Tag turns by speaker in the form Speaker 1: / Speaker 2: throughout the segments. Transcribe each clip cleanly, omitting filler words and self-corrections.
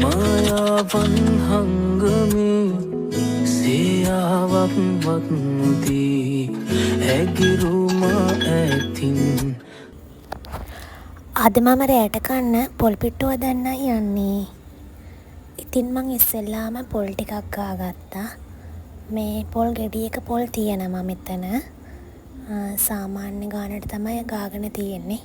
Speaker 1: මායාවන් හංගමේ සියාවක් වත්නුදී ඇගිරුමා ඇතින්.
Speaker 2: අද මම රෑට කන්න පොල් පිට්ටුව දන්න යන්නේ. ඉතින් මං ඉස්සෙල්ලාම පොල් ටිකක් ගාගත්තා. මේ පොල් ගෙඩියක පොල් තියෙනවා මෙතන. සාමාන්‍ය ගානට තමයි ගාගෙන තියෙන්නේ.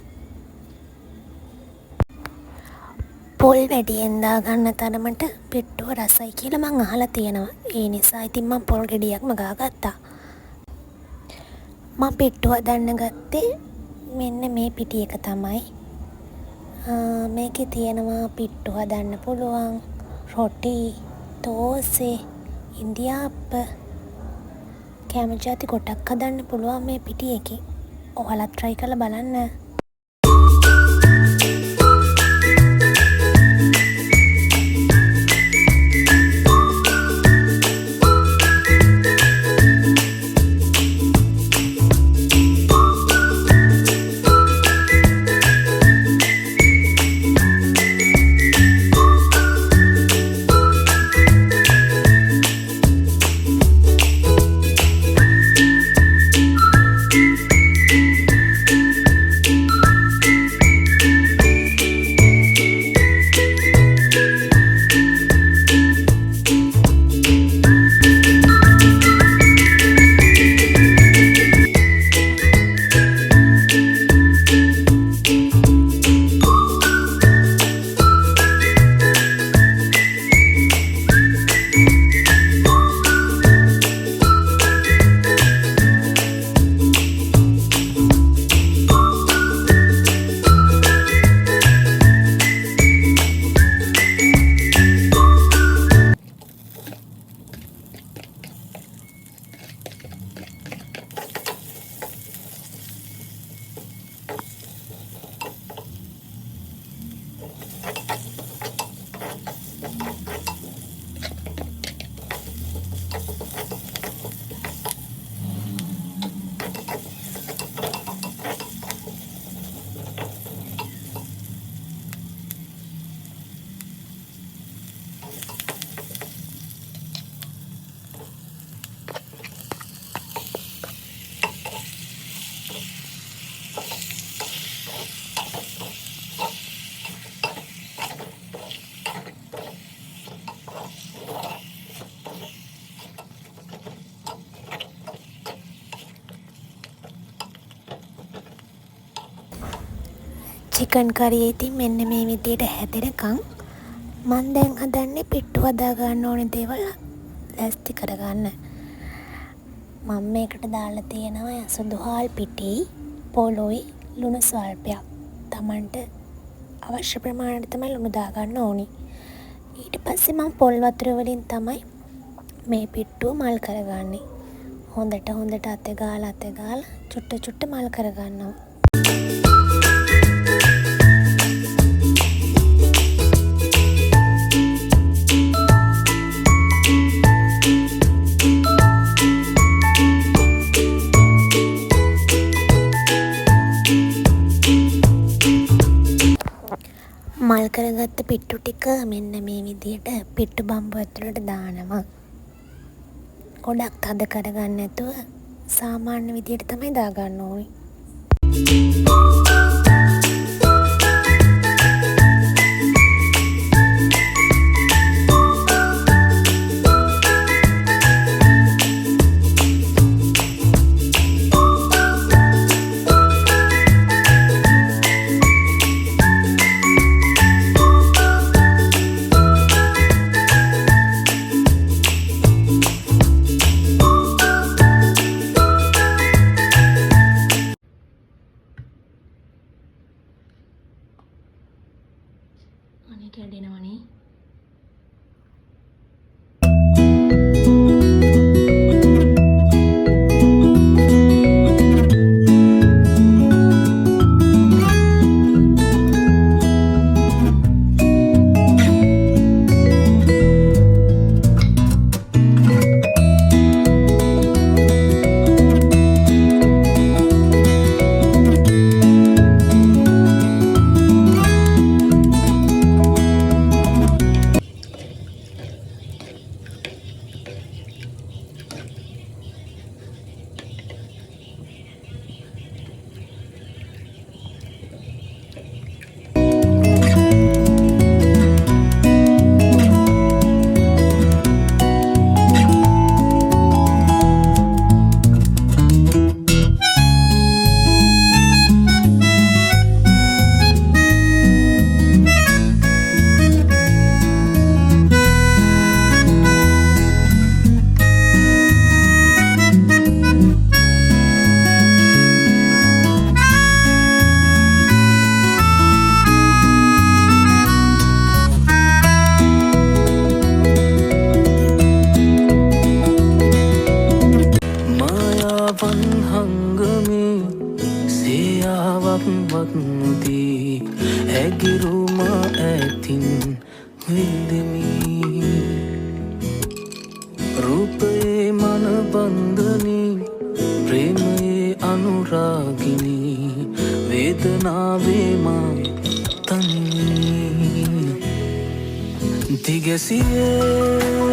Speaker 2: පොල් වැඩියෙන් දාගන්න තරමට පිට්ටුව රසයි කියලා මං අහලා තියෙනවා. ඒ නිසා ඉතින් මං පොල් ගෙඩියක්ම ගාගත්තා. මං පිට්ටුව දන්න ගත්තේ මෙන්න මේ පිටි එක තමයි. මේකේ තියෙනවා පිට්ටු හදන්න පුළුවන් රොටි, තෝසේ, ඉන්දියාප්ප, කෑම ජාති ගොඩක් හදන්න පුළුවන් මේ පිටි එකේ. ඔයාලා try කරලා බලන්න. චිකන් කරිය ඉතින් මෙන්න මේ විදියට හැදෙනකම් මම දැන් හදන්නේ පිට්ටු හදා ගන්න ඕනේ දේවල් ලෑස්ති කරගන්න. මම මේකට දාලා තියෙනවා යසුදුහාල් පිටි, පොළොයි, ලුණු ස්වල්පයක්. Tamanට අවශ්‍ය ප්‍රමාණයට තමයි ලුණු දා ගන්න ඕනේ. ඊට පස්සේ මම පොල් වතුර වලින් තමයි මේ පිට්ටුව මල් කරගන්නේ. හොඳට අතේ ගාලා චුට්ට මල් කරගන්නවා. මල් කරගත්ත පිට්ටු ටික මෙන්න මේ විදියට පිට්ටු බම්බු ඇතුළට දානවා. ගොඩක් තද කරගන්න නැතුව සාමාන්‍ය විදියට තමයි දාගන්න ඕනේ. අනේ කැඩෙනවනේ.
Speaker 1: විඳෙමි රූපයේ මන බන්ධනී ප්‍රේමයේ අනුරාගිනී වේදනාවේ මා තනි දිගසියේ